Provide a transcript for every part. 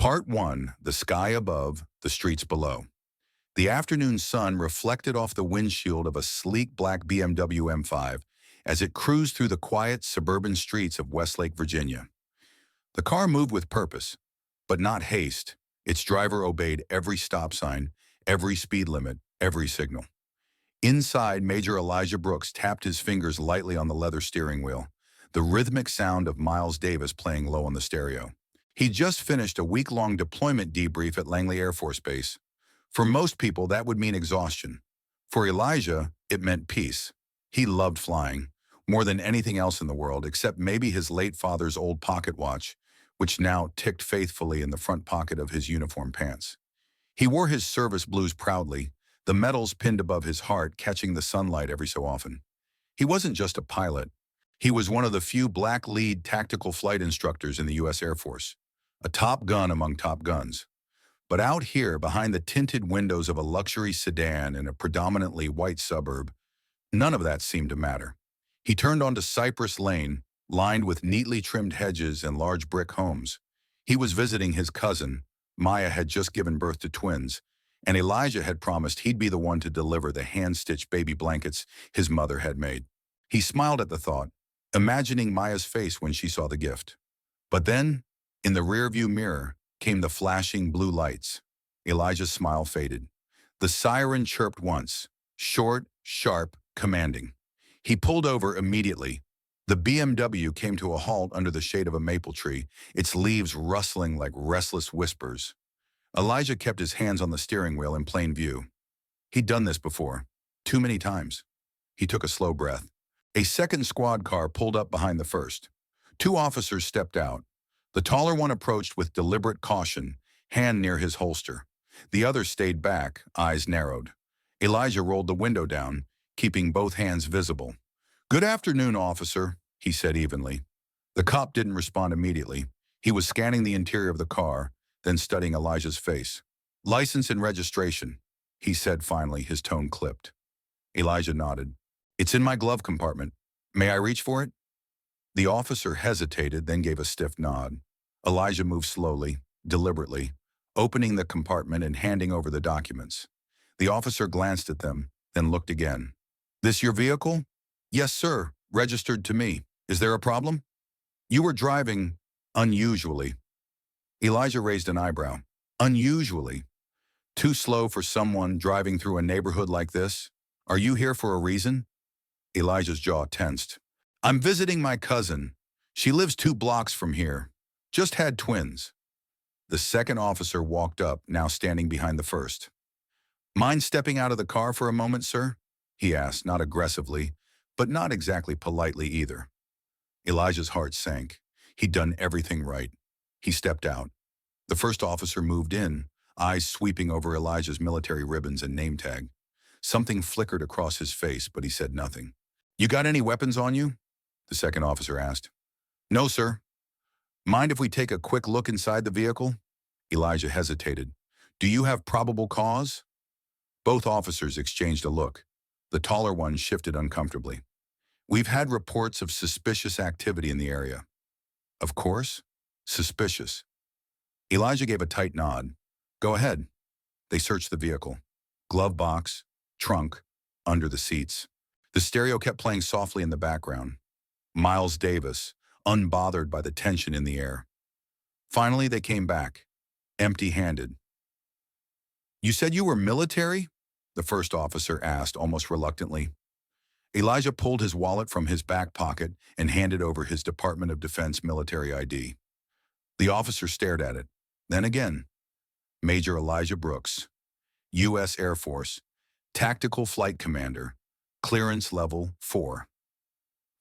Part 1. The Sky Above, the Streets Below. The afternoon sun reflected off the windshield of a sleek black BMW M5 as it cruised through the quiet suburban streets of Westlake, Virginia. The car moved with purpose, but not haste. Its driver obeyed every stop sign, every speed limit, every signal. Inside, Major Elijah Brooks tapped his fingers lightly on the leather steering wheel, the rhythmic sound of Miles Davis playing low on the stereo. He'd just finished a week-long deployment debrief at Langley Air Force Base. For most people, that would mean exhaustion. For Elijah, it meant peace. He loved flying, more than anything else in the world, except maybe his late father's old pocket watch, which now ticked faithfully in the front pocket of his uniform pants. He wore his service blues proudly, the medals pinned above his heart catching the sunlight every so often. He wasn't just a pilot. He was one of the few black lead tactical flight instructors in the U.S. Air Force, a top gun among top guns. But out here, behind the tinted windows of a luxury sedan in a predominantly white suburb, none of that seemed to matter. He turned onto Cypress Lane, lined with neatly trimmed hedges and large brick homes. He was visiting his cousin. Maya had just given birth to twins, and Elijah had promised he'd be the one to deliver the hand-stitched baby blankets his mother had made. He smiled at the thought, imagining Maya's face when she saw the gift. But then, in the rearview mirror, came the flashing blue lights. Elijah's smile faded. The siren chirped once, short, sharp, commanding. He pulled over immediately. The BMW came to a halt under the shade of a maple tree, its leaves rustling like restless whispers. Elijah kept his hands on the steering wheel in plain view. He'd done this before, too many times. He took a slow breath. A second squad car pulled up behind the first. Two officers stepped out. The taller one approached with deliberate caution, hand near his holster. The other stayed back, eyes narrowed. Elijah rolled the window down, keeping both hands visible. "Good afternoon, officer," he said evenly. The cop didn't respond immediately. He was scanning the interior of the car, then studying Elijah's face. "License and registration," he said finally, his tone clipped. Elijah nodded. "It's in my glove compartment. May I reach for it?" The officer hesitated, then gave a stiff nod. Elijah moved slowly, deliberately, opening the compartment and handing over the documents. The officer glanced at them, then looked again. "This your vehicle?" "Yes, sir. Registered to me. Is there a problem?" "You were driving unusually." Elijah raised an eyebrow. "Unusually? Too slow for someone driving through a neighborhood like this? Are you here for a reason?" Elijah's jaw tensed. "I'm visiting my cousin. She lives 2 blocks from here. Just had twins." The second officer walked up, now standing behind the first. "Mind stepping out of the car for a moment, sir?" he asked, not aggressively, but not exactly politely either. Elijah's heart sank. He'd done everything right. He stepped out. The first officer moved in, eyes sweeping over Elijah's military ribbons and name tag. Something flickered across his face, but he said nothing. "You got any weapons on you?" the second officer asked. "No, sir." "Mind if we take a quick look inside the vehicle?" Elijah hesitated. "Do you have probable cause?" Both officers exchanged a look. The taller one shifted uncomfortably. "We've had reports of suspicious activity in the area." "Of course. Suspicious." Elijah gave a tight nod. "Go ahead." They searched the vehicle. Glove box, trunk, under the seats. The stereo kept playing softly in the background. Miles Davis, unbothered by the tension in the air. Finally, they came back, empty-handed. "You said you were military?" the first officer asked, almost reluctantly. Elijah pulled his wallet from his back pocket and handed over his Department of Defense military ID. The officer stared at it. Then again. Major Elijah Brooks, U.S. Air Force, Tactical Flight Commander, Clearance Level 4.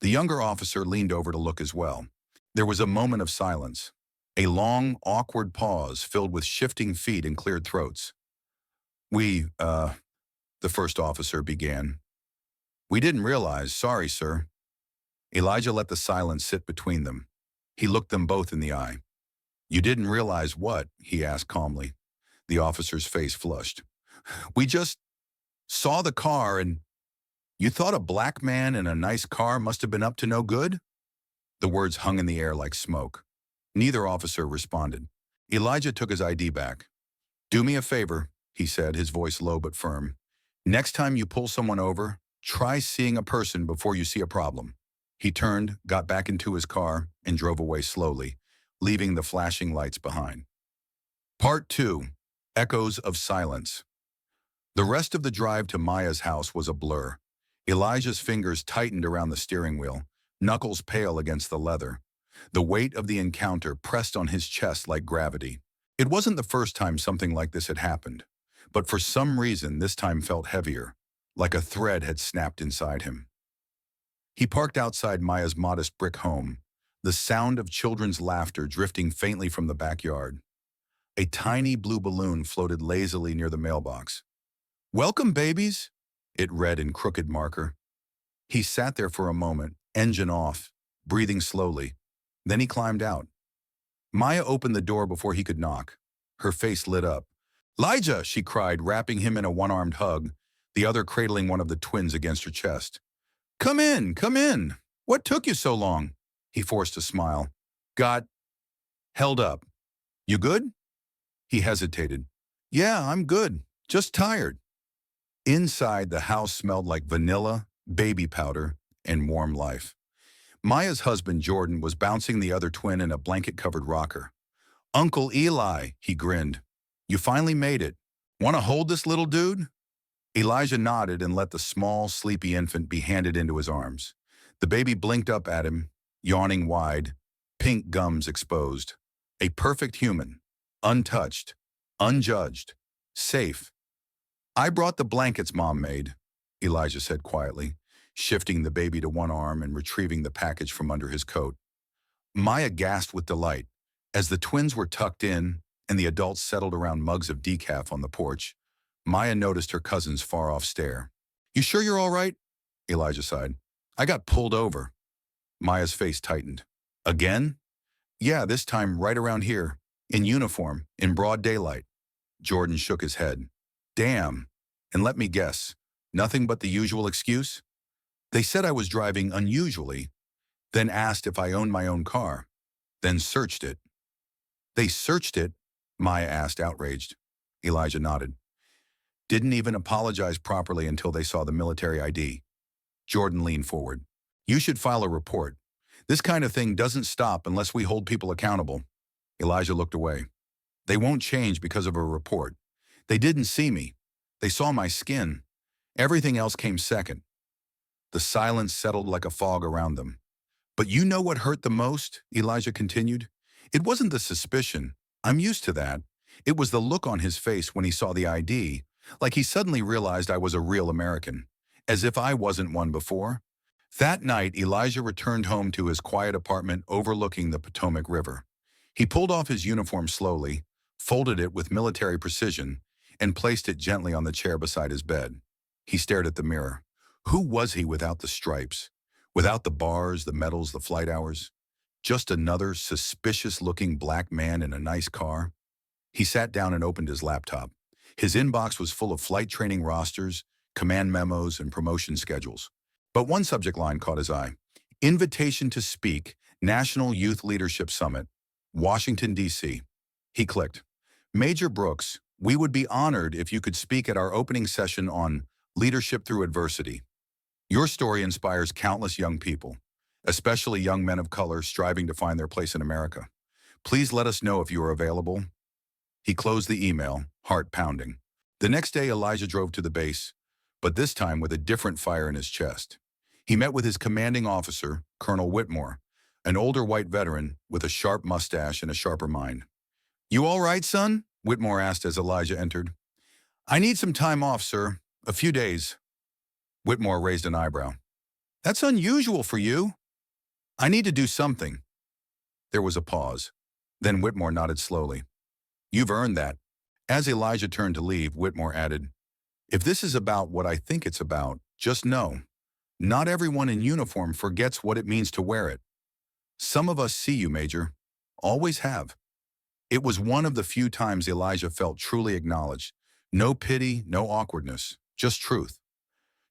The younger officer leaned over to look as well. There was a moment of silence, a long, awkward pause filled with shifting feet and cleared throats. The first officer began. "We didn't realize. Sorry, sir." Elijah let the silence sit between them. He looked them both in the eye. "You didn't realize what?" he asked calmly. The officer's face flushed. "We just saw the car and you thought a black man in a nice car must have been up to no good?" The words hung in the air like smoke. Neither officer responded. Elijah took his ID back. "Do me a favor," he said, his voice low but firm. "Next time you pull someone over, try seeing a person before you see a problem." He turned, got back into his car, and drove away slowly, leaving the flashing lights behind. Part 2. Echoes of Silence. The rest of the drive to Maya's house was a blur. Elijah's fingers tightened around the steering wheel, knuckles pale against the leather. The weight of the encounter pressed on his chest like gravity. It wasn't the first time something like this had happened, but for some reason this time felt heavier, like a thread had snapped inside him. He parked outside Maya's modest brick home, the sound of children's laughter drifting faintly from the backyard. A tiny blue balloon floated lazily near the mailbox. "Welcome, babies," it read in crooked marker. He sat there for a moment, engine off, breathing slowly. Then he climbed out. Maya opened the door before he could knock. Her face lit up. "Elijah," she cried, wrapping him in a one-armed hug, the other cradling one of the twins against her chest. Come in, come in. What took you so long?" He forced a smile. "Got held up. You good?" He hesitated. "Yeah, I'm good. Just tired." Inside, the house smelled like vanilla, baby powder, and warm life. Maya's husband, Jordan, was bouncing the other twin in a blanket-covered rocker. "Uncle Eli," he grinned. "You finally made it. Want to hold this little dude?" Elijah nodded and let the small, sleepy infant be handed into his arms. The baby blinked up at him, yawning wide, pink gums exposed. A perfect human, untouched, unjudged, safe. "I brought the blankets Mom made," Elijah said quietly, shifting the baby to one arm and retrieving the package from under his coat. Maya gasped with delight. As the twins were tucked in and the adults settled around mugs of decaf on the porch, Maya noticed her cousin's far-off stare. "You sure you're all right?" Elijah sighed. "I got pulled over." Maya's face tightened. "Again?" "Yeah, this time right around here, in uniform, in broad daylight." Jordan shook his head. "Damn. And let me guess, nothing but the usual excuse?" "They said I was driving unusually, then asked if I owned my own car, then searched it." "They searched it?" Maya asked, outraged. Elijah nodded. "Didn't even apologize properly until they saw the military ID." Jordan leaned forward. "You should file a report. This kind of thing doesn't stop unless we hold people accountable." Elijah looked away. "They won't change because of a report. They didn't see me. They saw my skin. Everything else came second." The silence settled like a fog around them. "But you know what hurt the most?" Elijah continued. "It wasn't the suspicion. I'm used to that. It was the look on his face when he saw the ID, like he suddenly realized I was a real American, as if I wasn't one before." That night, Elijah returned home to his quiet apartment overlooking the Potomac River. He pulled off his uniform slowly, folded it with military precision, and placed it gently on the chair beside his bed. He stared at the mirror. Who was he without the stripes? Without the bars, the medals, the flight hours? Just another suspicious-looking black man in a nice car? He sat down and opened his laptop. His inbox was full of flight training rosters, command memos, and promotion schedules. But one subject line caught his eye. Invitation to speak, National Youth Leadership Summit, Washington, D.C. He clicked. "Major Brooks, we would be honored if you could speak at our opening session on Leadership Through Adversity. Your story inspires countless young people, especially young men of color striving to find their place in America. Please let us know if you are available." He closed the email, heart pounding. The next day, Elijah drove to the base, but this time with a different fire in his chest. He met with his commanding officer, Colonel Whitmore, an older white veteran with a sharp mustache and a sharper mind. "You all right, son?" Whitmore asked as Elijah entered. "I need some time off, sir. A few days." Whitmore raised an eyebrow. "That's unusual for you." "I need to do something." There was a pause. Then Whitmore nodded slowly. "You've earned that." As Elijah turned to leave, Whitmore added, "If this is about what I think it's about, just know, not everyone in uniform forgets what it means to wear it. Some of us see you, Major. Always have." It was one of the few times Elijah felt truly acknowledged. No pity, no awkwardness, just truth.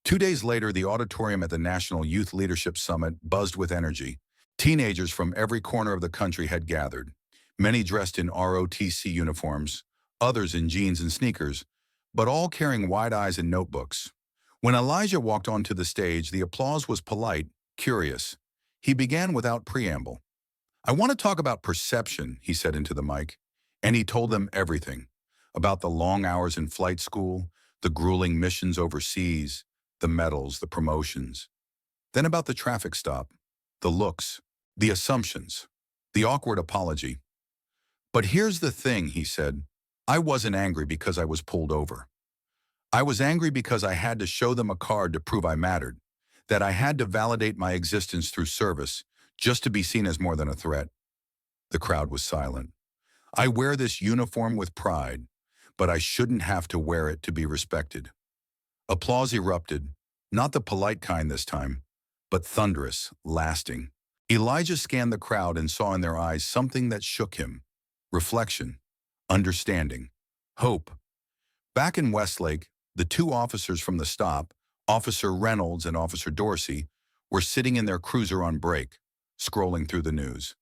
2 days later, the auditorium at the National Youth Leadership Summit buzzed with energy. Teenagers from every corner of the country had gathered. many dressed in ROTC uniforms, others in jeans and sneakers, but all carrying wide eyes and notebooks. When Elijah walked onto the stage, the applause was polite, curious. He began without preamble. "I want to talk about perception," he said into the mic. And he told them everything. About the long hours in flight school, the grueling missions overseas, the medals, the promotions. Then about the traffic stop, the looks, the assumptions, the awkward apology. "But here's the thing," he said. "I wasn't angry because I was pulled over. I was angry because I had to show them a card to prove I mattered, that I had to validate my existence through service, just to be seen as more than a threat." The crowd was silent. "I wear this uniform with pride, but I shouldn't have to wear it to be respected." Applause erupted, not the polite kind this time, but thunderous, lasting. Elijah scanned the crowd and saw in their eyes something that shook him. Reflection, understanding, hope. Back in Westlake, the two officers from the stop, Officer Reynolds and Officer Dorsey, were sitting in their cruiser on break, scrolling through the news.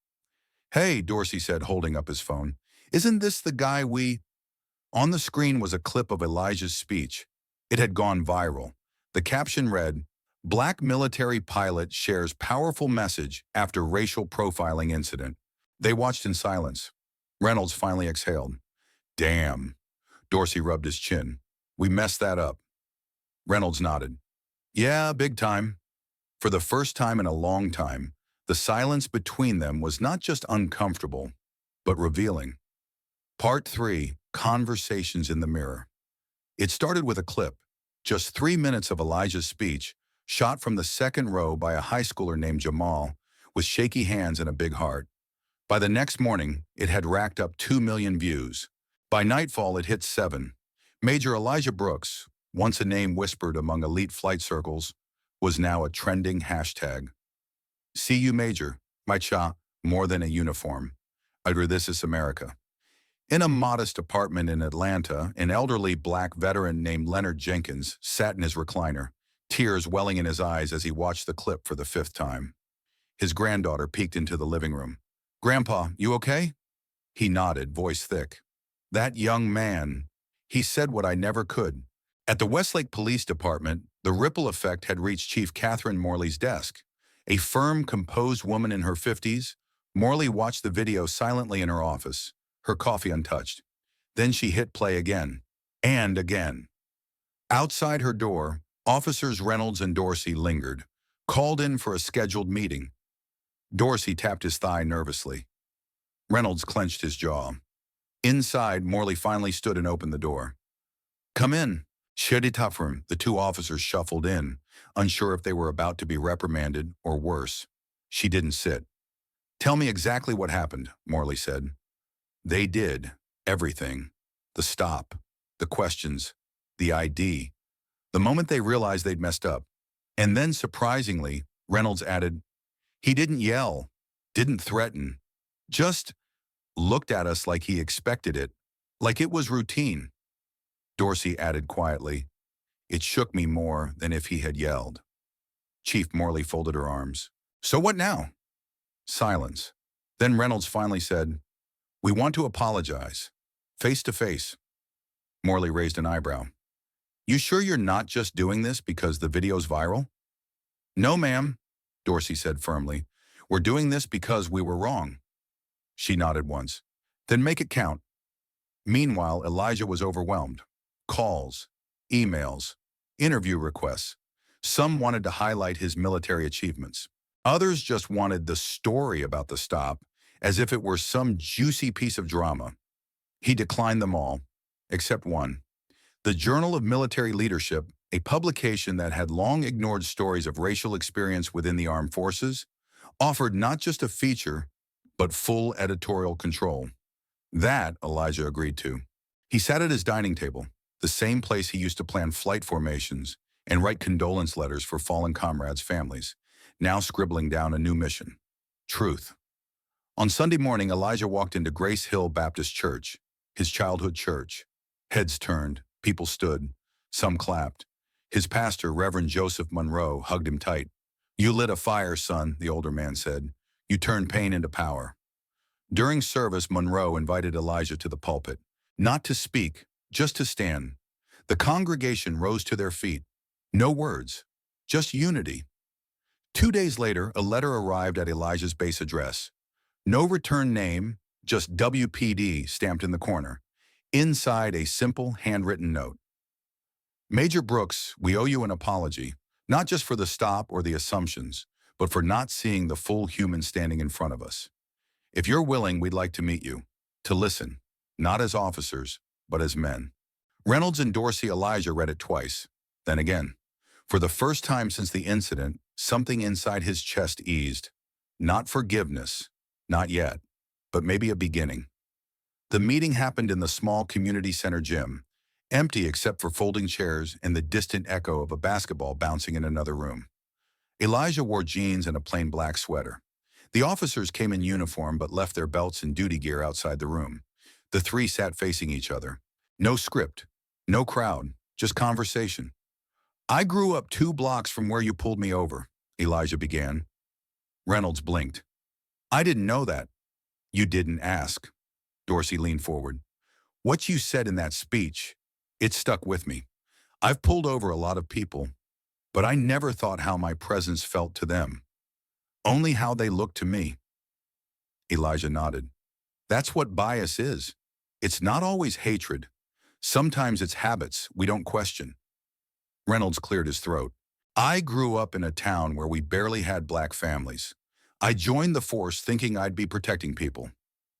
"Hey," Dorsey said, holding up his phone, "isn't this the guy we—" On the screen was a clip of Elijah's speech. It had gone viral. The caption read, "Black military pilot shares powerful message after racial profiling incident." They watched in silence. Reynolds finally exhaled. "Damn." Dorsey rubbed his chin. "We messed that up." Reynolds nodded. "Yeah, big time." For the first time in a long time, the silence between them was not just uncomfortable, but revealing. Part 3, Conversations in the Mirror. It started with a clip, just 3 minutes of Elijah's speech, shot from the second row by a high schooler named Jamal, with shaky hands and a big heart. By the next morning, it had racked up 2 million views. By nightfall, it hit 7. Major Elijah Brooks, once a name whispered among elite flight circles, was now a trending hashtag. "See you, Major, my cha, more than a uniform. This is America." In a modest apartment in Atlanta, an elderly black veteran named Leonard Jenkins sat in his recliner, tears welling in his eyes as he watched the clip for the 5th time. His granddaughter peeked into the living room. "Grandpa, you okay?" He nodded, voice thick. "That young man, he said what I never could." At the Westlake Police Department, the ripple effect had reached Chief Catherine Morley's desk. A firm, composed woman in her 50s, Morley watched the video silently in her office, her coffee untouched. Then she hit play again, and again. Outside her door, Officers Reynolds and Dorsey lingered, called in for a scheduled meeting. Dorsey tapped his thigh nervously. Reynolds clenched his jaw. Inside, Morley finally stood and opened the door. "Come in." Sheditafrum, the two officers shuffled in, unsure if they were about to be reprimanded or worse. She didn't sit. "Tell me exactly what happened," Morley said. They did everything. The stop, the questions, the ID. The moment they realized they'd messed up. And then, surprisingly, Reynolds added, "He didn't yell, didn't threaten, just looked at us like he expected it, like it was routine." Dorsey added quietly, "It shook me more than if he had yelled." Chief Morley folded her arms. "So what now?" Silence. Then Reynolds finally said, "We want to apologize. Face to face." Morley raised an eyebrow. "You sure you're not just doing this because the video's viral?" "No, ma'am," Dorsey said firmly. "We're doing this because we were wrong." She nodded once. "Then make it count." Meanwhile, Elijah was overwhelmed. Calls, emails, interview requests. Some wanted to highlight his military achievements. Others just wanted the story about the stop, as if it were some juicy piece of drama. He declined them all, except one. The Journal of Military Leadership, a publication that had long ignored stories of racial experience within the armed forces, offered not just a feature, but full editorial control. That Elijah agreed to. He sat at his dining table, the same place he used to plan flight formations and write condolence letters for fallen comrades' families, now scribbling down a new mission: truth. On Sunday morning, Elijah walked into Grace Hill Baptist Church, his childhood church. Heads turned, people stood, some clapped. His pastor, Reverend Joseph Monroe, hugged him tight. "You lit a fire, son," the older man said. "You turned pain into power." During service, Monroe invited Elijah to the pulpit, not to speak, just to stand. The congregation rose to their feet. No words, just unity. 2 days later, a letter arrived at Elijah's base address. No return name, just WPD stamped in the corner. Inside, a simple, handwritten note. Major Brooks, we owe you an apology, not just for the stop or the assumptions, but for not seeing the full human standing in front of us. If you're willing, we'd like to meet you, to listen, not as officers, but as men. Reynolds and Dorsey Elijah read it twice, then again. For the first time since the incident, something inside his chest eased. Not forgiveness, not yet, but maybe a beginning. The meeting happened in the small community center gym, empty except for folding chairs and the distant echo of a basketball bouncing in another room. Elijah wore jeans and a plain black sweater. The officers came in uniform but left their belts and duty gear outside the room. The three sat facing each other. No script, no crowd, just conversation. I grew up 2 blocks from where you pulled me over, Elijah began. Reynolds blinked. I didn't know that. You didn't ask. Dorsey leaned forward. What you said in that speech, it stuck with me. I've pulled over a lot of people, but I never thought how my presence felt to them. Only how they looked to me. Elijah nodded. That's what bias is. It's not always hatred. Sometimes it's habits we don't question. Reynolds cleared his throat. I grew up in a town where we barely had black families. I joined the force thinking I'd be protecting people,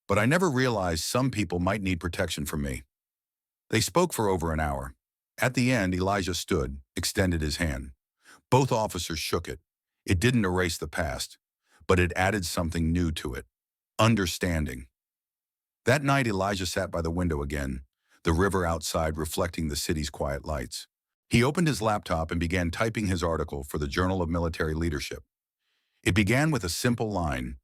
but I never realized some people might need protection from me. They spoke for over an hour. At the end, Elijah stood, extended his hand. Both officers shook it. It didn't erase the past, but it added something new to it. Understanding. That night, Elijah sat by the window again, the river outside reflecting the city's quiet lights. He opened his laptop and began typing his article for the Journal of Military Leadership. It began with a simple line.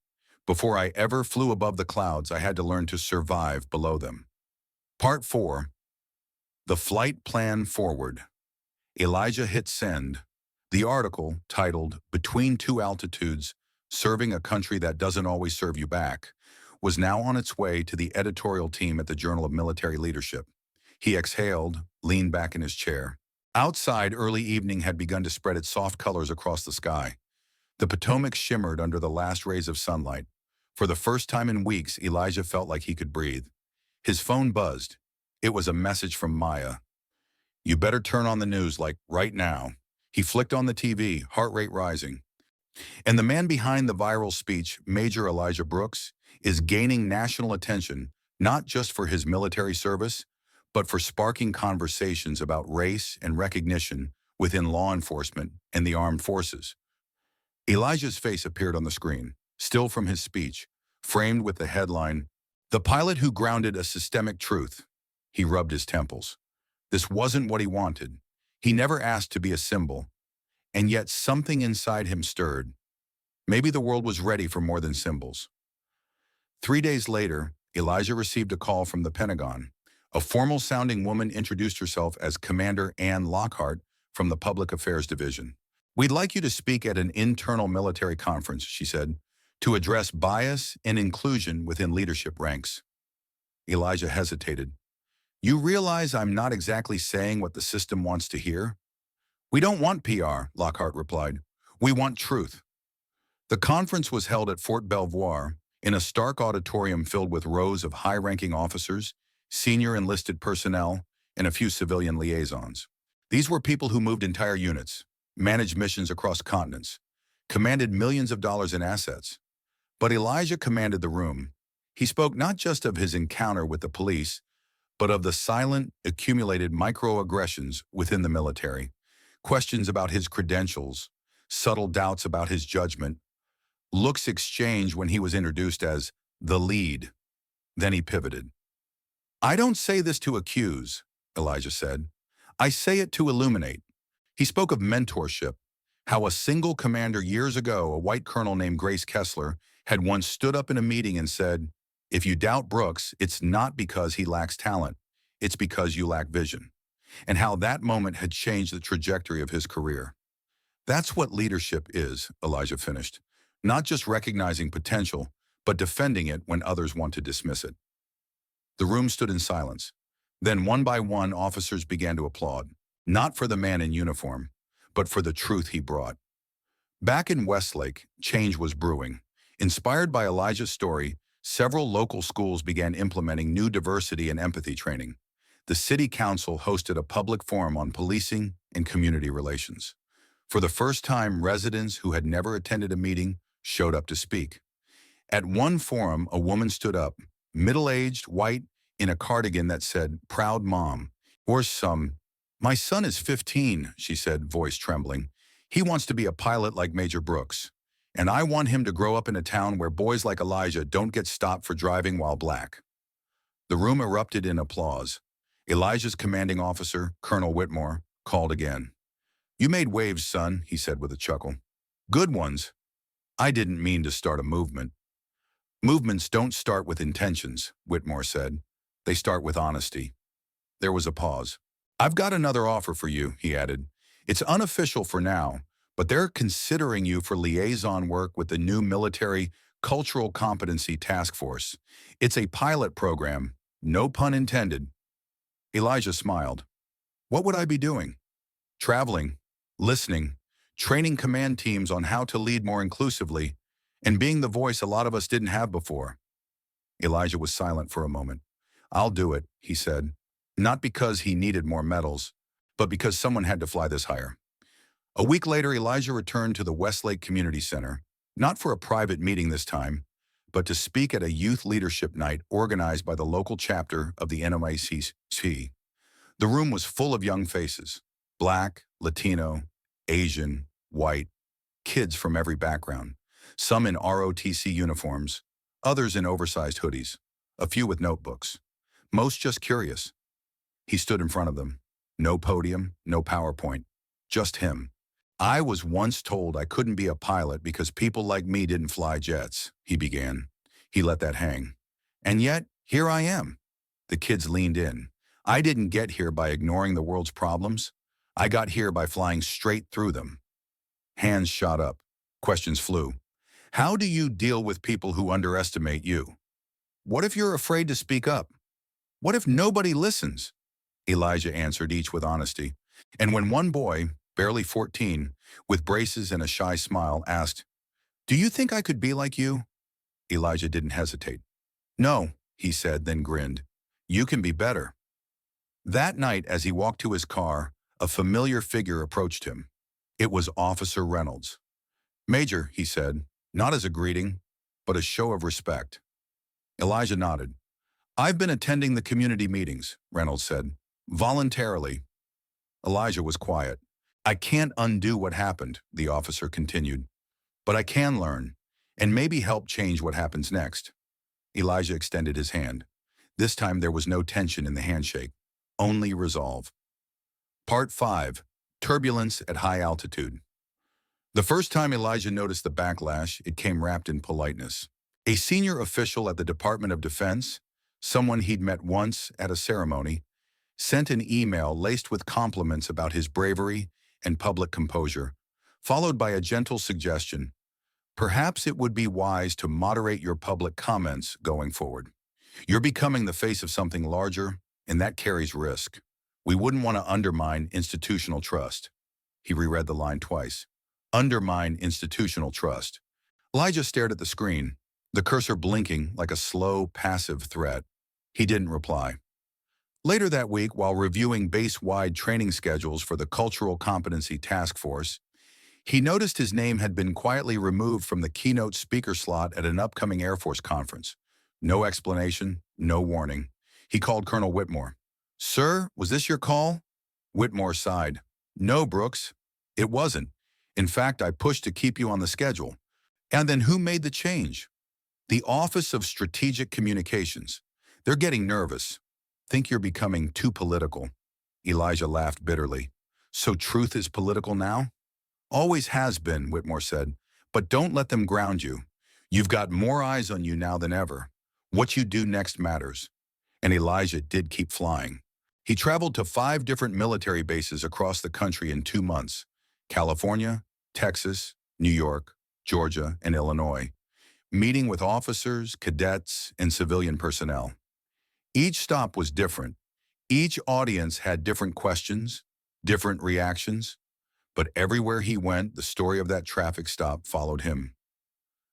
Before I ever flew above the clouds, I had to learn to survive below them. Part 4. The Flight Plan Forward. Elijah hit send. The article, titled Between Two Altitudes, Serving a Country That Doesn't Always Serve You Back, was now on its way to the editorial team at the Journal of Military Leadership. He exhaled, leaned back in his chair. Outside, early evening had begun to spread its soft colors across the sky. The Potomac shimmered under the last rays of sunlight. For the first time in weeks, Elijah felt like he could breathe. His phone buzzed. It was a message from Maya. You better turn on the news, like right now. He flicked on the TV, heart rate rising. And the man behind the viral speech, Major Elijah Brooks, is gaining national attention, not just for his military service, but for sparking conversations about race and recognition within law enforcement and the armed forces. Elijah's face appeared on the screen, still from his speech, framed with the headline, The Pilot Who Grounded a Systemic Truth. He rubbed his temples. This wasn't what he wanted. He never asked to be a symbol, and yet something inside him stirred. Maybe the world was ready for more than symbols. 3 days later, Elijah received a call from the Pentagon. A formal-sounding woman introduced herself as Commander Ann Lockhart from the Public Affairs Division. We'd like you to speak at an internal military conference, she said, to address bias and inclusion within leadership ranks. Elijah hesitated. You realize I'm not exactly saying what the system wants to hear? We don't want PR, Lockhart replied. We want truth. The conference was held at Fort Belvoir in a stark auditorium filled with rows of high-ranking officers, senior enlisted personnel, and a few civilian liaisons. These were people who moved entire units, managed missions across continents, commanded millions of dollars in assets. But Elijah commanded the room. He spoke not just of his encounter with the police, but of the silent, accumulated microaggressions within the military, questions about his credentials, subtle doubts about his judgment, looks exchanged when he was introduced as the lead. Then he pivoted. I don't say this to accuse, Elijah said. I say it to illuminate. He spoke of mentorship, how a single commander years ago, a white colonel named Grace Kessler, had once stood up in a meeting and said, if you doubt Brooks, it's not because he lacks talent, it's because you lack vision. And how that moment had changed the trajectory of his career. That's what leadership is, Elijah finished. Not just recognizing potential, but defending it when others want to dismiss it. The room stood in silence. Then one by one, officers began to applaud, not for the man in uniform, but for the truth he brought. Back in Westlake, change was brewing. Inspired by Elijah's story, several local schools began implementing new diversity and empathy training. The city council hosted a public forum on policing and community relations. For the first time, residents who had never attended a meeting showed up to speak. At one forum, a woman stood up, middle-aged, white, in a cardigan that said, "Proud Mom," or some. "My son is 15, she said, voice trembling. "He wants to be a pilot like Major Brooks. And I want him to grow up in a town where boys like Elijah don't get stopped for driving while black." The room erupted in applause. Elijah's commanding officer, Colonel Whitmore, called again. "You made waves, son," he said with a chuckle. "Good ones. I didn't mean to start a movement." "Movements don't start with intentions," Whitmore said. "They start with honesty." There was a pause. "I've got another offer for you," he added. "It's unofficial for now, but they're considering you for liaison work with the new military Cultural Competency Task Force. It's a pilot program, no pun intended." Elijah smiled. "What would I be doing?" "Traveling, listening, training command teams on how to lead more inclusively, and being the voice a lot of us didn't have before." Elijah was silent for a moment. "I'll do it," he said, not because he needed more medals, but because someone had to fly this higher. A week later, Elijah returned to the Westlake Community Center, not for a private meeting this time, but to speak at a youth leadership night organized by the local chapter of the NYCC. The room was full of young faces, Black, Latino, Asian, white, kids from every background, some in ROTC uniforms, others in oversized hoodies, a few with notebooks, most just curious. He stood in front of them. No podium, no PowerPoint, just him. "I was once told I couldn't be a pilot because people like me didn't fly jets," he began. He let that hang. "And yet, here I am." The kids leaned in. "I didn't get here by ignoring the world's problems. I got here by flying straight through them." Hands shot up. Questions flew. "How do you deal with people who underestimate you? What if you're afraid to speak up? What if nobody listens?" Elijah answered each with honesty. And when one boy, barely 14, with braces and a shy smile, asked, "Do you think I could be like you?" Elijah didn't hesitate. "No," he said, then grinned. "You can be better." That night, as he walked to his car, a familiar figure approached him. It was Officer Reynolds. "Major," he said, not as a greeting, but a show of respect. Elijah nodded. "I've been attending the community meetings," Reynolds said, "voluntarily." Elijah was quiet. "I can't undo what happened," the officer continued, "but I can learn, and maybe help change what happens next." Elijah extended his hand. This time there was no tension in the handshake, only resolve. Part 5. Turbulence at High Altitude. The first time Elijah noticed the backlash, it came wrapped in politeness. A senior official at the Department of Defense, someone he'd met once at a ceremony, sent an email laced with compliments about his bravery and public composure, followed by a gentle suggestion: "Perhaps it would be wise to moderate your public comments going forward. You're becoming the face of something larger, and that carries risk. We wouldn't want to undermine institutional trust." He reread the line twice. Undermine institutional trust. Elijah stared at the screen, the cursor blinking like a slow, passive threat. He didn't reply. Later that week, while reviewing base-wide training schedules for the Cultural Competency Task Force, he noticed his name had been quietly removed from the keynote speaker slot at an upcoming Air Force conference. No explanation, no warning. He called Colonel Whitmore. "Sir, was this your call?" Whitmore sighed. "No, Brooks, it wasn't. In fact, I pushed to keep you on the schedule." "And then who made the change?" "The Office of Strategic Communications. They're getting nervous. Think you're becoming too political." Elijah laughed bitterly. "So truth is political now?" "Always has been," Whitmore said. "But don't let them ground you. You've got more eyes on you now than ever. What you do next matters." And Elijah did keep flying. He traveled to 5 different military bases across the country in 2 months: California, Texas, New York, Georgia, and Illinois. meeting with officers, cadets, and civilian personnel. Each stop was different. Each audience had different questions, different reactions, but everywhere he went, the story of that traffic stop followed him.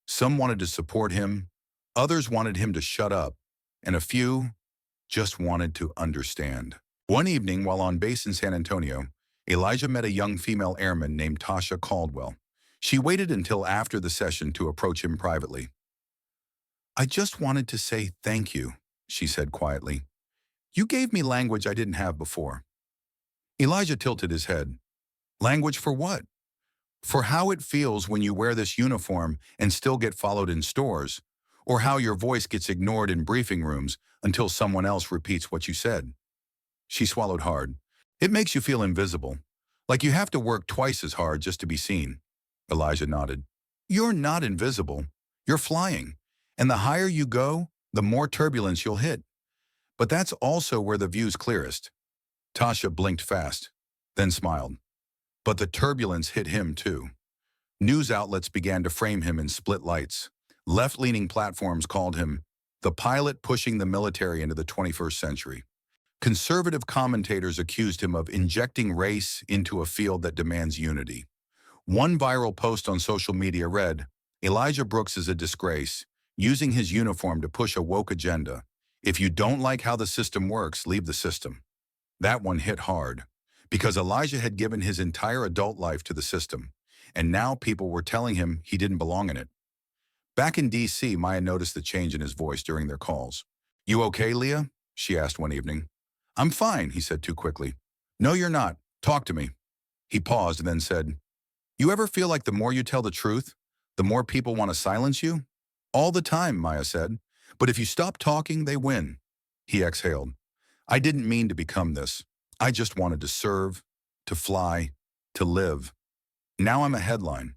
Some wanted to support him, others wanted him to shut up, and a few just wanted to understand. One evening, while on base in San Antonio, Elijah met a young female airman named Tasha Caldwell. She waited until after the session to approach him privately. "I just wanted to say thank you," she said quietly. "You gave me language I didn't have before." Elijah tilted his head. "Language for what?" "For how it feels when you wear this uniform and still get followed in stores, or how your voice gets ignored in briefing rooms until someone else repeats what you said." She swallowed hard. "It makes you feel invisible, like you have to work twice as hard just to be seen." Elijah nodded. "You're not invisible. You're flying. And the higher you go, the more turbulence you'll hit. But that's also where the view's clearest." Tasha blinked fast, then smiled. But the turbulence hit him too. News outlets began to frame him in split lights. Left-leaning platforms called him the pilot pushing the military into the 21st century. Conservative commentators accused him of injecting race into a field that demands unity. One viral post on social media read, "Elijah Brooks is a disgrace, using his uniform to push a woke agenda. If you don't like how the system works, leave the system." That one hit hard, because Elijah had given his entire adult life to the system, and now people were telling him he didn't belong in it. Back in D.C., Maya noticed the change in his voice during their calls. "You okay, Leah?" she asked one evening. "I'm fine," he said too quickly. "No, you're not. Talk to me." He paused and then said, "You ever feel like the more you tell the truth, the more people want to silence you?" "All the time," Maya said. "But if you stop talking, they win." He exhaled. "I didn't mean to become this. I just wanted to serve, to fly, to live. Now I'm a headline."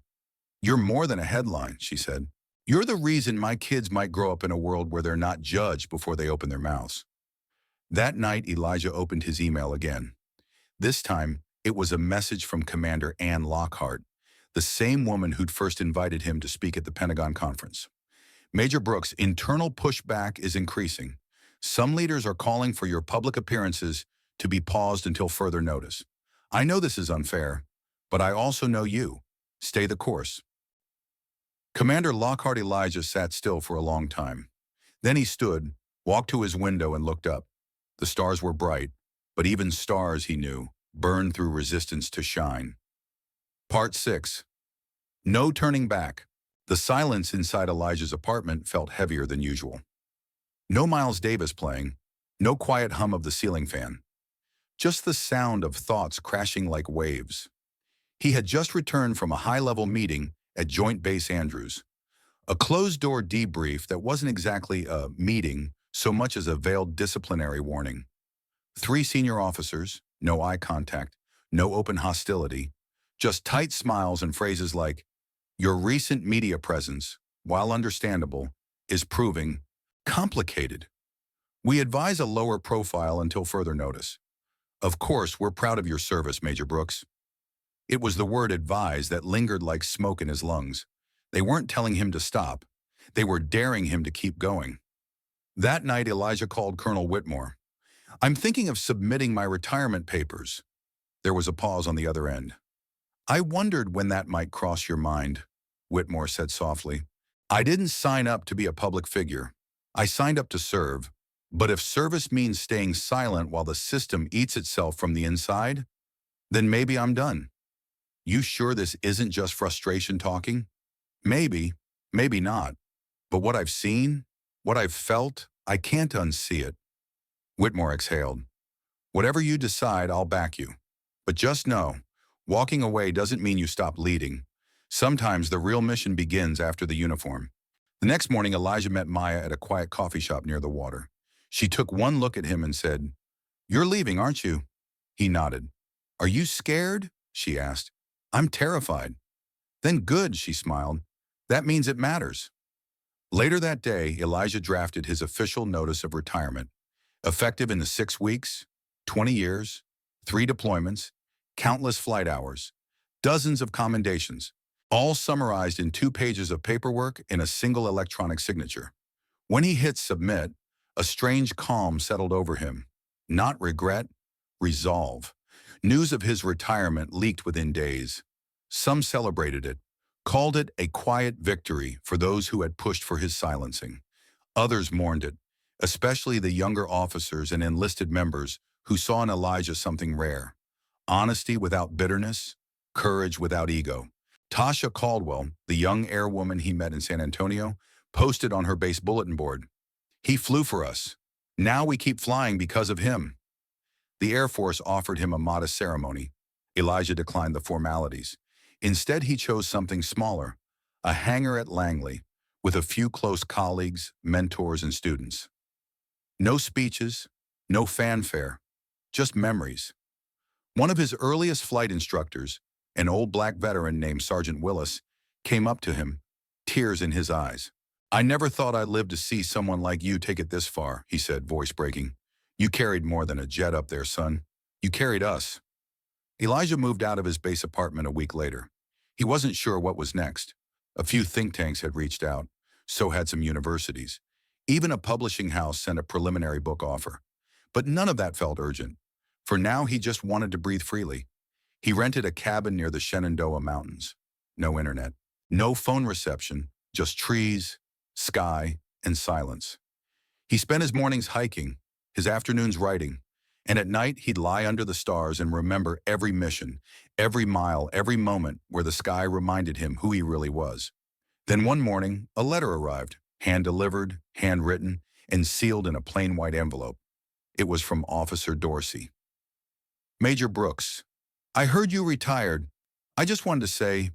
"You're more than a headline," she said. "You're the reason my kids might grow up in a world where they're not judged before they open their mouths." That night, Elijah opened his email again. This time, it was a message from Commander Ann Lockhart, the same woman who'd first invited him to speak at the Pentagon conference. "Major Brooks, internal pushback is increasing. Some leaders are calling for your public appearances to be paused until further notice. I know this is unfair, but I also know you. Stay the course." Commander Lockhart Elijah sat still for a long time. Then he stood, walked to his window and looked up. The stars were bright, but even stars, he knew, burned through resistance to shine. Part 6. No turning back. The silence inside Elijah's apartment felt heavier than usual. No Miles Davis playing, no quiet hum of the ceiling fan. Just the sound of thoughts crashing like waves. He had just returned from a high-level meeting at Joint Base Andrews. A closed-door debrief that wasn't exactly a meeting so much as a veiled disciplinary warning. 3 senior officers, no eye contact, no open hostility, just tight smiles and phrases like, "Your recent media presence, while understandable, is proving complicated. We advise a lower profile until further notice. Of course, we're proud of your service, Major Brooks." It was the word "advise" that lingered like smoke in his lungs. They weren't telling him to stop. They were daring him to keep going. That night, Elijah called Colonel Whitmore. "I'm thinking of submitting my retirement papers." There was a pause on the other end. "I wondered when that might cross your mind," Whitmore said softly. "I didn't sign up to be a public figure. I signed up to serve. But if service means staying silent while the system eats itself from the inside, then maybe I'm done." "You sure this isn't just frustration talking?" "Maybe, maybe not. But what I've seen, what I've felt, I can't unsee it." Whitmore exhaled. "Whatever you decide, I'll back you. But just know, walking away doesn't mean you stop leading. Sometimes the real mission begins after the uniform." The next morning, Elijah met Maya at a quiet coffee shop near the water. She took one look at him and said, "You're leaving, aren't you?" He nodded. "Are you scared?" she asked. "I'm terrified." "Then good," she smiled. "That means it matters." Later that day, Elijah drafted his official notice of retirement, effective in the 6 weeks, 20 years, 3 deployments, countless flight hours, dozens of commendations. all summarized in 2 pages of paperwork in a single electronic signature. When he hit submit, a strange calm settled over him. Not regret, resolve. News of his retirement leaked within days. Some celebrated it, called it a quiet victory for those who had pushed for his silencing. Others mourned it, especially the younger officers and enlisted members who saw in Elijah something rare. Honesty without bitterness, courage without ego. Tasha Caldwell, the young airwoman he met in San Antonio, posted on her base bulletin board, "He flew for us. Now we keep flying because of him." The Air Force offered him a modest ceremony. Elijah declined the formalities. Instead, he chose something smaller, a hangar at Langley, with a few close colleagues, mentors, and students. No speeches, no fanfare, just memories. One of his earliest flight instructors, an old black veteran named Sergeant Willis, came up to him, tears in his eyes. "I never thought I'd live to see someone like you take it this far," he said, voice breaking. "You carried more than a jet up there, son. You carried us." Elijah moved out of his base apartment a week later. He wasn't sure what was next. A few think tanks had reached out. So had some universities. Even a publishing house sent a preliminary book offer. But none of that felt urgent. For now, he just wanted to breathe freely. He rented a cabin near the Shenandoah Mountains. No internet. No phone reception. Just trees, sky, and silence. He spent his mornings hiking, his afternoons writing, and at night he'd lie under the stars and remember every mission, every mile, every moment where the sky reminded him who he really was. Then one morning, a letter arrived, hand-delivered, handwritten, and sealed in a plain white envelope. It was from Officer Dorsey. "Major Brooks, I heard you retired. I just wanted to say,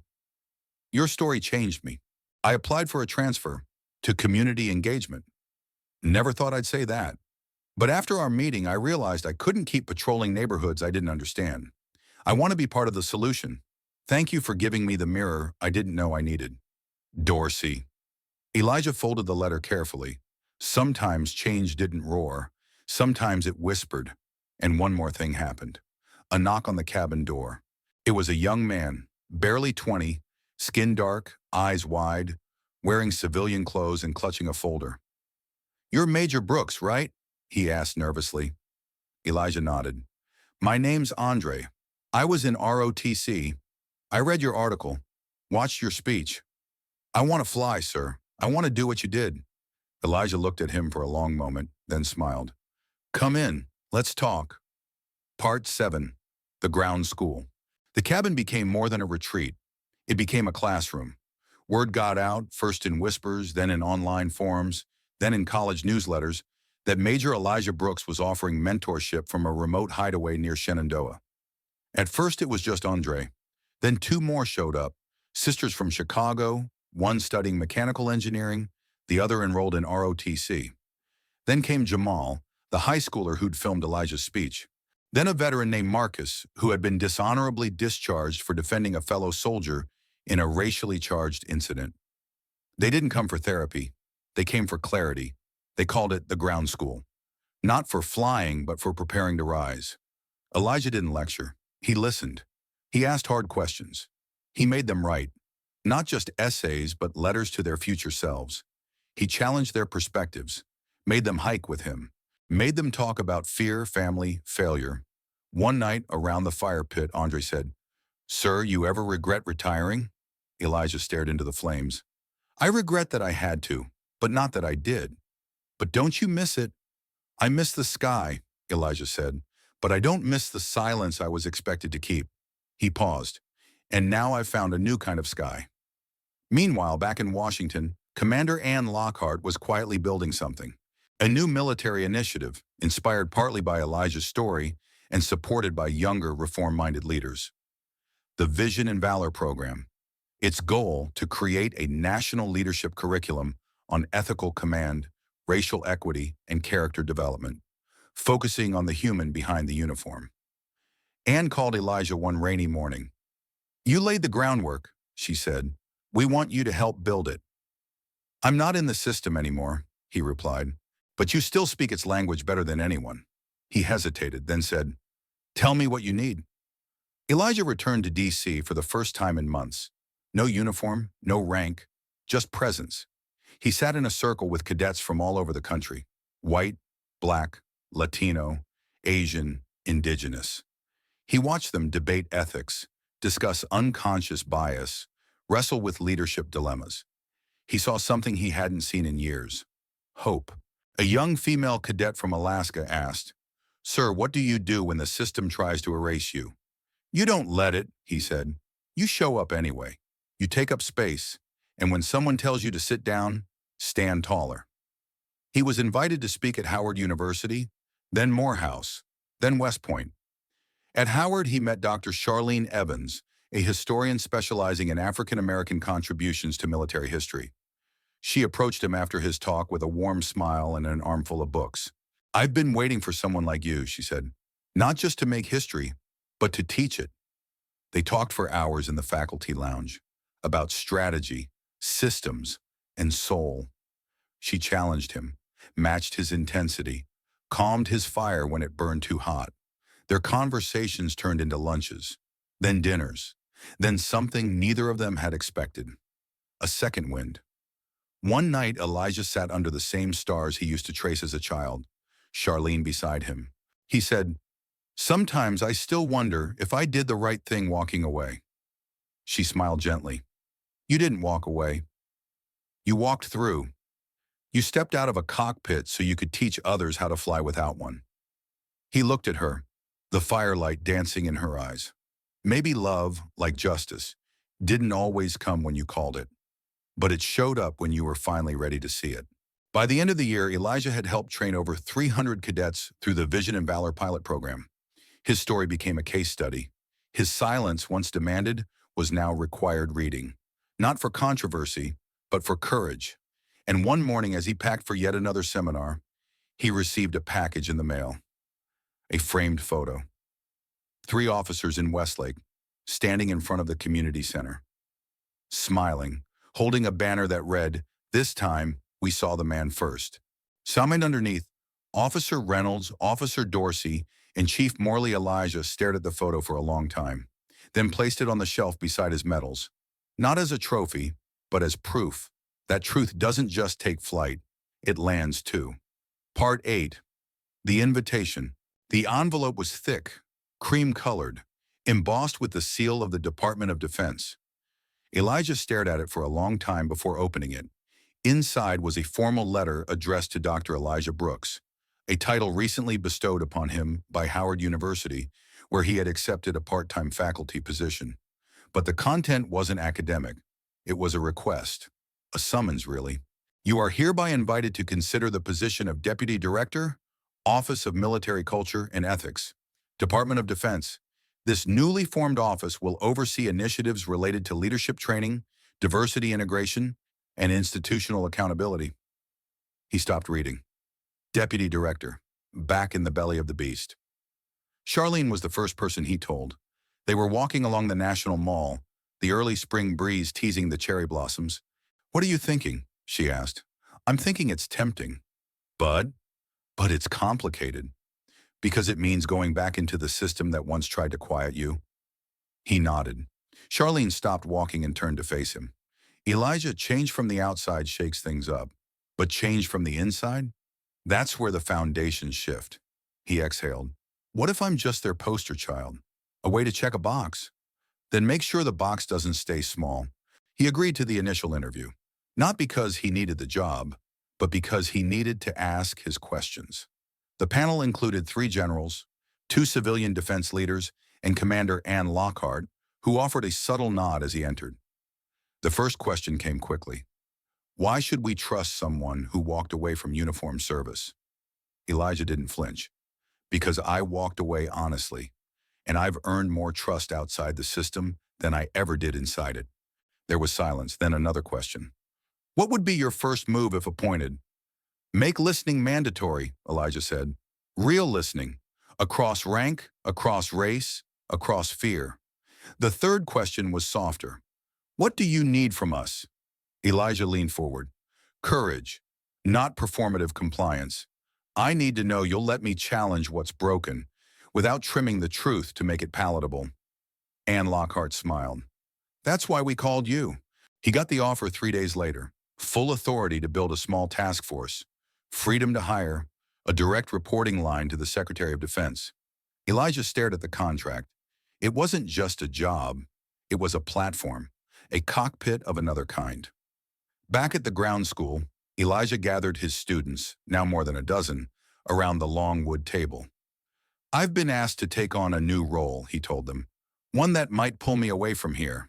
your story changed me. I applied for a transfer to community engagement. Never thought I'd say that. But after our meeting, I realized I couldn't keep patrolling neighborhoods I didn't understand. I want to be part of the solution. Thank you for giving me the mirror I didn't know I needed. Dorsey." Elijah folded the letter carefully. Sometimes change didn't roar. Sometimes it whispered. And one more thing happened. A knock on the cabin door. It was a young man, barely 20, skin dark, eyes wide, wearing civilian clothes and clutching a folder. "You're Major Brooks, right?" he asked nervously. Elijah nodded. "My name's Andre. I was in ROTC. I read your article, watched your speech. I want to fly, sir. I want to do what you did." Elijah looked at him for a long moment, then smiled. "Come in. Let's talk." Part 7. The Ground School. The cabin became more than a retreat. It became a classroom. Word got out, first in whispers, then in online forums, then in college newsletters, that Major Elijah Brooks was offering mentorship from a remote hideaway near Shenandoah. At first it was just Andre. Then 2 more showed up, sisters from Chicago, one studying mechanical engineering, the other enrolled in ROTC. Then came Jamal, the high schooler who'd filmed Elijah's speech. Then a veteran named Marcus, who had been dishonorably discharged for defending a fellow soldier in a racially charged incident. They didn't come for therapy. They came for clarity. They called it the ground school. Not for flying, but for preparing to rise. Elijah didn't lecture. He listened. He asked hard questions. He made them write. Not just essays, but letters to their future selves. He challenged their perspectives, made them hike with him, made them talk about fear, family, failure. One night, around the fire pit, Andre said, "Sir, you ever regret retiring?" Elijah stared into the flames. "I regret that I had to, but not that I did." "But don't you miss it?" "I miss the sky," Elijah said, "but I don't miss the silence I was expected to keep." He paused. "And now I've found a new kind of sky." Meanwhile, back in Washington, Commander Ann Lockhart was quietly building something. A new military initiative, inspired partly by Elijah's story and supported by younger, reform-minded leaders. The Vision and Valor Program. Its goal to create a national leadership curriculum on ethical command, racial equity, and character development, focusing on the human behind the uniform. Ann called Elijah one rainy morning. "You laid the groundwork," she said. "We want you to help build it." "I'm not in the system anymore," he replied, "but you still speak its language better than anyone." He hesitated, then said, "Tell me what you need." Elijah returned to D.C. for the first time in months. No uniform, no rank, just presence. He sat in a circle with cadets from all over the country. White, black, Latino, Asian, indigenous. He watched them debate ethics, discuss unconscious bias, wrestle with leadership dilemmas. He saw something he hadn't seen in years. Hope. A young female cadet from Alaska asked, "Sir, what do you do when the system tries to erase you?" "You don't let it," he said. "You show up anyway. You take up space, and when someone tells you to sit down, stand taller." He was invited to speak at Howard University, then Morehouse, then West Point. At Howard, he met Dr. Charlene Evans, a historian specializing in African American contributions to military history. She approached him after his talk with a warm smile and an armful of books. "I've been waiting for someone like you," she said, "not just to make history, but to teach it." They talked for hours in the faculty lounge about strategy, systems, and soul. She challenged him, matched his intensity, calmed his fire when it burned too hot. Their conversations turned into lunches, then dinners, then something neither of them had expected: a second wind. One night, Elijah sat under the same stars he used to trace as a child, Charlene beside him. He said, "Sometimes I still wonder if I did the right thing walking away." She smiled gently. "You didn't walk away. You walked through. You stepped out of a cockpit so you could teach others how to fly without one." He looked at her, the firelight dancing in her eyes. Maybe love, like justice, didn't always come when you called it, but it showed up when you were finally ready to see it. By the end of the year, Elijah had helped train over 300 cadets through the Vision and Valor pilot program. His story became a case study. His silence, once demanded, was now required reading. Not for controversy, but for courage. And one morning, as he packed for yet another seminar, he received a package in the mail. A framed photo. 3 officers in Westlake, standing in front of the community center, smiling, holding a banner that read, "This time, we saw the man first." Signed underneath, Officer Reynolds, Officer Dorsey, and Chief Morley. Elijah stared at the photo for a long time, then placed it on the shelf beside his medals. Not as a trophy, but as proof that truth doesn't just take flight, it lands too. Part 8. The invitation. The envelope was thick, cream-colored, embossed with the seal of the Department of Defense. Elijah stared at it for a long time before opening it. Inside was a formal letter addressed to Dr. Elijah Brooks, a title recently bestowed upon him by Howard University, where he had accepted a part-time faculty position. But the content wasn't academic. It was a request. A summons, really. "You are hereby invited to consider the position of Deputy Director, Office of Military Culture and Ethics, Department of Defense. This newly formed office will oversee initiatives related to leadership training, diversity integration, and institutional accountability." He stopped reading. Deputy Director, back in the belly of the beast. Charlene was the first person he told. They were walking along the National Mall, the early spring breeze teasing the cherry blossoms. "What are you thinking?" she asked. "I'm thinking it's tempting. But it's complicated. Because it means going back into the system that once tried to quiet you." He nodded. Charlene stopped walking and turned to face him. "Elijah, change from the outside shakes things up. But change from the inside? That's where the foundations shift." He exhaled. "What if I'm just their poster child? A way to check a box? Then make sure the box doesn't stay small." He agreed to the initial interview, not because he needed the job, but because he needed to ask his questions. The panel included 3 generals, 2 civilian defense leaders, and Commander Ann Lockhart, who offered a subtle nod as he entered. The first question came quickly. "Why should we trust someone who walked away from uniformed service?" Elijah didn't flinch. "Because I walked away honestly, and I've earned more trust outside the system than I ever did inside it." There was silence, then another question. "What would be your first move if appointed?" "Make listening mandatory," Elijah said. "Real listening. Across rank, across race, across fear." The third question was softer. "What do you need from us?" Elijah leaned forward. "Courage, not performative compliance. I need to know you'll let me challenge what's broken, without trimming the truth to make it palatable." Ann Lockhart smiled. That's why we called you. He got the offer 3 days later. Full authority to build a small task force. Freedom to hire. A direct reporting line to the Secretary of Defense. Elijah stared at the contract. It wasn't just a job. It was a platform. A cockpit of another kind. Back at the ground school, Elijah gathered his students, now more than a dozen, around the long wood table. I've been asked to take on a new role, he told them. One that might pull me away from here.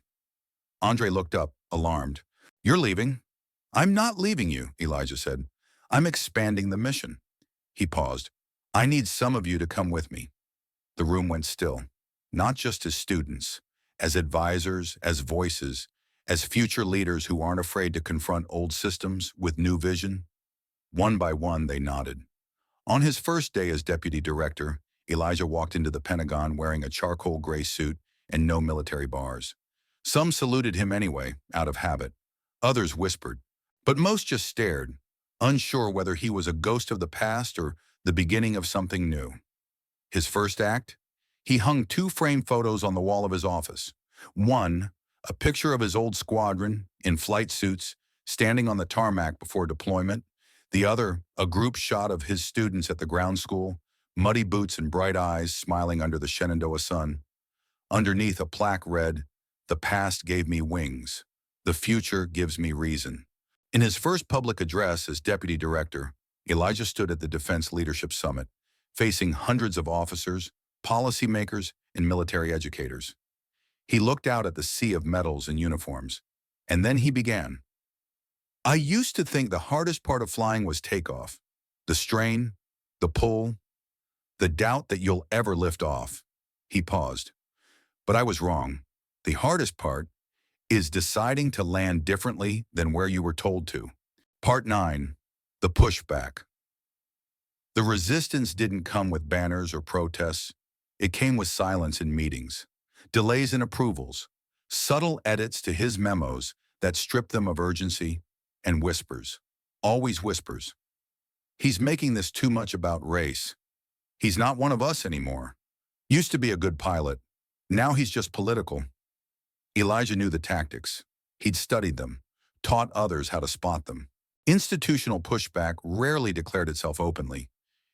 Andre looked up, alarmed. You're leaving? I'm not leaving you, Elijah said. I'm expanding the mission. He paused. I need some of you to come with me. The room went still, not just as students, as advisors, as voices, as future leaders who aren't afraid to confront old systems with new vision. One by one, they nodded. On his first day as deputy director, Elijah walked into the Pentagon wearing a charcoal gray suit and no military bars. Some saluted him anyway, out of habit. Others whispered, but most just stared, unsure whether he was a ghost of the past or the beginning of something new. His first act? He hung 2 framed photos on the wall of his office. One, a picture of his old squadron, in flight suits, standing on the tarmac before deployment. The other, a group shot of his students at the ground school, muddy boots and bright eyes smiling under the Shenandoah sun. Underneath, a plaque read, "The past gave me wings. The future gives me reason." In his first public address as deputy director, Elijah stood at the Defense Leadership Summit, facing hundreds of officers, policymakers, and military educators. He looked out at the sea of medals and uniforms, and then he began. I used to think the hardest part of flying was takeoff, the strain, the pull, the doubt that you'll ever lift off. He paused. But I was wrong. The hardest part is deciding to land differently than where you were told to. Part 9, the pushback. The resistance didn't come with banners or protests. It came with silence in meetings, delays in approvals, subtle edits to his memos that stripped them of urgency, and whispers, always whispers. He's making this too much about race. He's not one of us anymore. Used to be a good pilot. Now he's just political. Elijah knew the tactics. He'd studied them, taught others how to spot them. Institutional pushback rarely declared itself openly.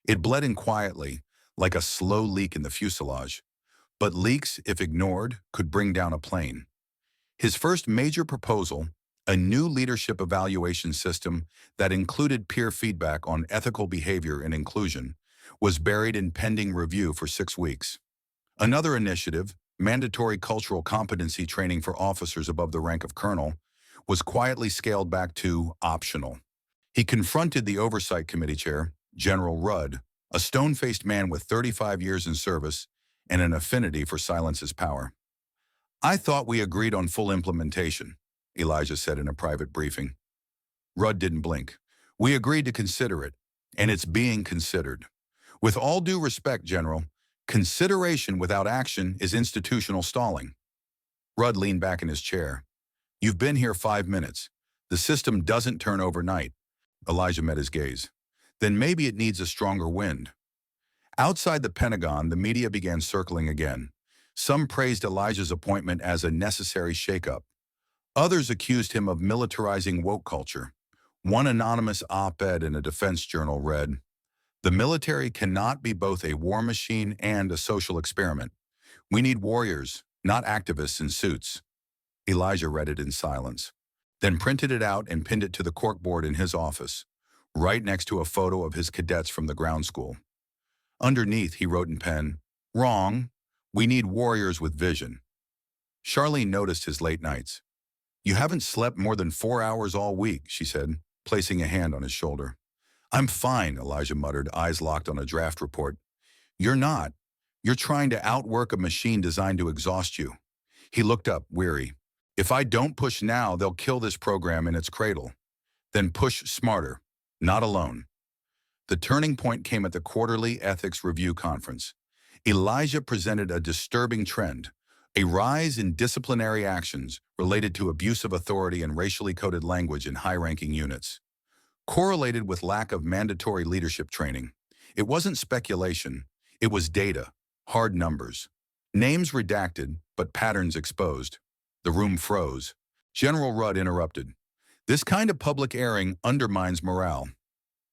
It bled in quietly, like a slow leak in the fuselage. But leaks, if ignored, could bring down a plane. His first major proposal, a new leadership evaluation system that included peer feedback on ethical behavior and inclusion, was buried in pending review for 6 weeks. Another initiative, mandatory cultural competency training for officers above the rank of colonel, was quietly scaled back to optional. He confronted the Oversight Committee chair, General Rudd, a stone-faced man with 35 years in service and an affinity for silence's power. I thought we agreed on full implementation, Elijah said in a private briefing. Rudd didn't blink. We agreed to consider it, and it's being considered. With all due respect, General, consideration without action is institutional stalling. Rudd leaned back in his chair. You've been here 5 minutes. The system doesn't turn overnight. Elijah met his gaze. Then maybe it needs a stronger wind. Outside the Pentagon, the media began circling again. Some praised Elijah's appointment as a necessary shakeup. Others accused him of militarizing woke culture. One anonymous op-ed in a defense journal read, "The military cannot be both a war machine and a social experiment. We need warriors, not activists in suits." Elijah read it in silence, then printed it out and pinned it to the corkboard in his office, right next to a photo of his cadets from the ground school. Underneath, he wrote in pen, "Wrong. We need warriors with vision." Charlene noticed his late nights. "You haven't slept more than 4 hours all week," she said, placing a hand on his shoulder. "I'm fine," Elijah muttered, eyes locked on a draft report. "You're not. You're trying to outwork a machine designed to exhaust you." He looked up, weary. "If I don't push now, they'll kill this program in its cradle. Then push smarter, not alone." The turning point came at the quarterly ethics review conference. Elijah presented a disturbing trend, a rise in disciplinary actions related to abuse of authority and racially coded language in high-ranking units, correlated with lack of mandatory leadership training. It wasn't speculation, it was data, hard numbers. Names redacted, but patterns exposed. The room froze. General Rudd interrupted. This kind of public airing undermines morale.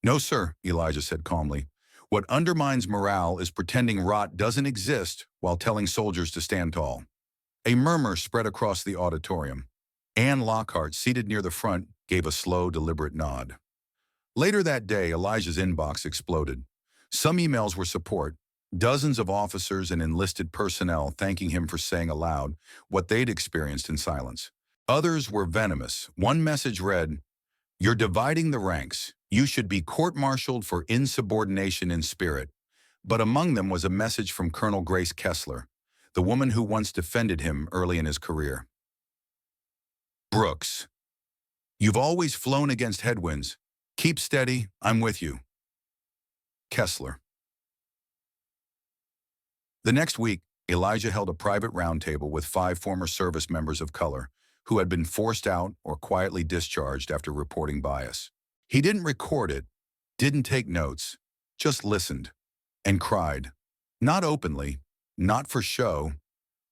No, sir, Elijah said calmly. What undermines morale is pretending rot doesn't exist while telling soldiers to stand tall. A murmur spread across the auditorium. Anne Lockhart, seated near the front, gave a slow, deliberate nod. Later that day, Elijah's inbox exploded. Some emails were support, dozens of officers and enlisted personnel thanking him for saying aloud what they'd experienced in silence. Others were venomous. One message read, "You're dividing the ranks. You should be court-martialed for insubordination in spirit." But among them was a message from Colonel Grace Kessler, the woman who once defended him early in his career. Brooks, you've always flown against headwinds. Keep steady, I'm with you. Kessler. The next week, Elijah held a private roundtable with 5 former service members of color who had been forced out or quietly discharged after reporting bias. He didn't record it, didn't take notes, just listened and cried. Not openly, not for show,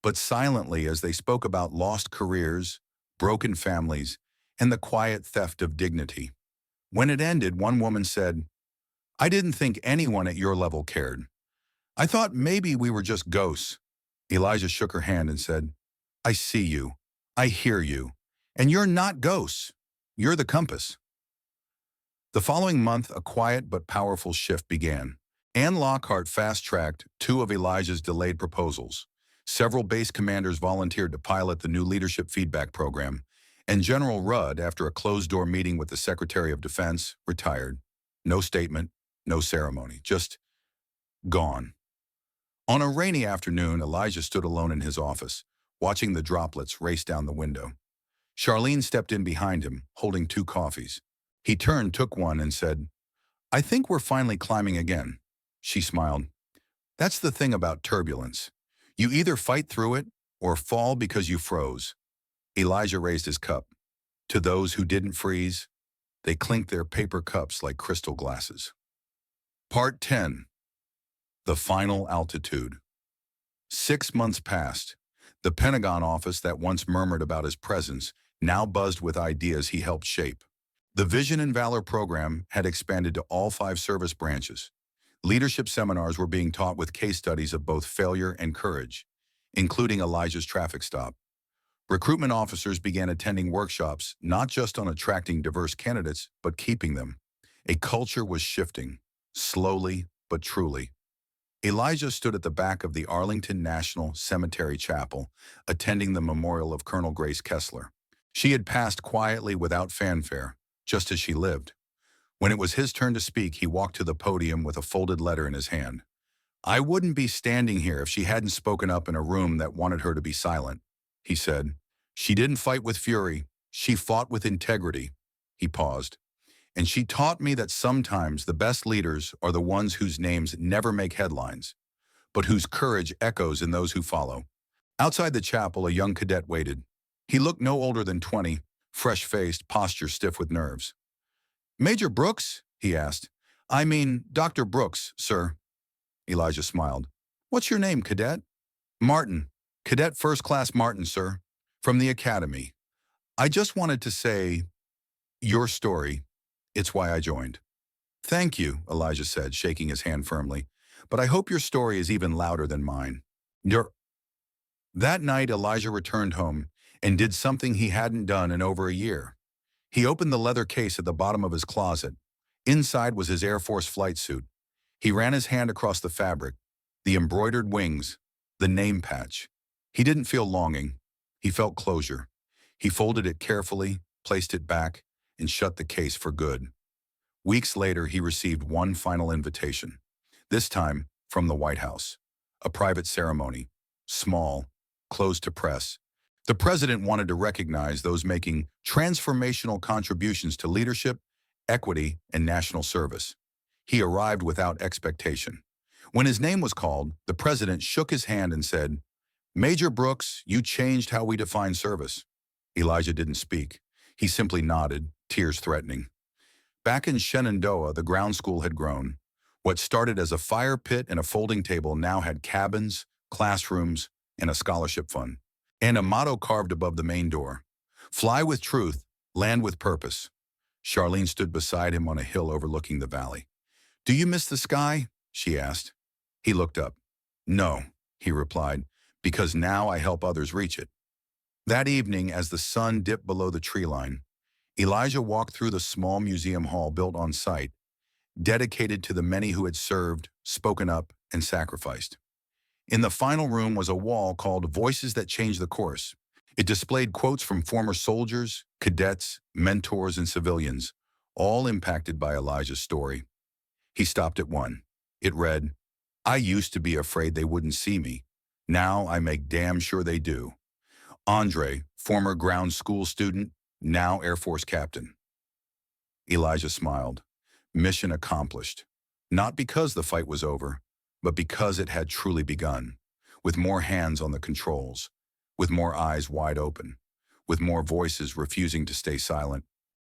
but silently as they spoke about lost careers, broken families, and the quiet theft of dignity. When it ended, one woman said, "I didn't think anyone at your level cared. I thought maybe we were just ghosts." Elijah shook her hand and said, "I see you. I hear you. And you're not ghosts. You're the compass." The following month, a quiet but powerful shift began. Anne Lockhart fast-tracked 2 of Elijah's delayed proposals. Several base commanders volunteered to pilot the new leadership feedback program, and General Rudd, after a closed-door meeting with the Secretary of Defense, retired. No statement, no ceremony, just gone. On a rainy afternoon, Elijah stood alone in his office, watching the droplets race down the window. Charlene stepped in behind him, holding 2 coffees. He turned, took one, and said, "I think we're finally climbing again." She smiled. "That's the thing about turbulence. You either fight through it or fall because you froze." Elijah raised his cup. To those who didn't freeze, they clinked their paper cups like crystal glasses. Part 10. The Final Altitude. 6 months passed. The Pentagon office that once murmured about his presence now buzzed with ideas he helped shape. The Vision and Valor program had expanded to all 5 service branches. Leadership seminars were being taught with case studies of both failure and courage, including Elijah's traffic stop. Recruitment officers began attending workshops not just on attracting diverse candidates, but keeping them. A culture was shifting, slowly but truly. Elijah stood at the back of the Arlington National Cemetery Chapel, attending the memorial of Colonel Grace Kessler. She had passed quietly without fanfare, just as she lived. When it was his turn to speak, he walked to the podium with a folded letter in his hand. "I wouldn't be standing here if she hadn't spoken up in a room that wanted her to be silent," he said. "She didn't fight with fury. She fought with integrity." He paused. "And she taught me that sometimes the best leaders are the ones whose names never make headlines, but whose courage echoes in those who follow." Outside the chapel, a young cadet waited. He looked no older than 20, fresh-faced, posture stiff with nerves. "Major Brooks?" he asked. "I mean, Dr. Brooks, sir." Elijah smiled. "What's your name, cadet?" "Martin. Cadet First Class Martin, sir. From the academy. I just wanted to say, your story. It's why I joined." "Thank you," Elijah said, shaking his hand firmly. "But I hope your story is even louder than mine." That night, Elijah returned home and did something he hadn't done in over a year. He opened the leather case at the bottom of his closet. Inside was his Air Force flight suit. He ran his hand across the fabric, the embroidered wings, the name patch. He didn't feel longing. He felt closure. He folded it carefully, placed it back, and shut the case for good. Weeks later, he received one final invitation, this time from the White House. A private ceremony, small, closed to press. The president wanted to recognize those making transformational contributions to leadership, equity, and national service. He arrived without expectation. When his name was called, the president shook his hand and said, "Major Brooks, you changed how we define service." Elijah didn't speak. He simply nodded, tears threatening. Back in Shenandoah, the ground school had grown. What started as a fire pit and a folding table now had cabins, classrooms, and a scholarship fund. and a motto carved above the main door. Fly with truth, land with purpose. Charlene stood beside him on a hill overlooking the valley. Do you miss the sky? She asked. He looked up. No, he replied, because now I help others reach it. That evening, as the sun dipped below the tree line, Elijah walked through the small museum hall built on site, dedicated to the many who had served, spoken up, and sacrificed. In the final room was a wall called Voices That Change the Course. It displayed quotes from former soldiers, cadets, mentors, and civilians, all impacted by Elijah's story. He stopped at one. It read, I used to be afraid they wouldn't see me. Now I make damn sure they do. Andre, former ground school student, now Air Force captain. Elijah smiled. Mission accomplished. Not because the fight was over, but because it had truly begun. With more hands on the controls, with more eyes wide open, with more voices refusing to stay silent.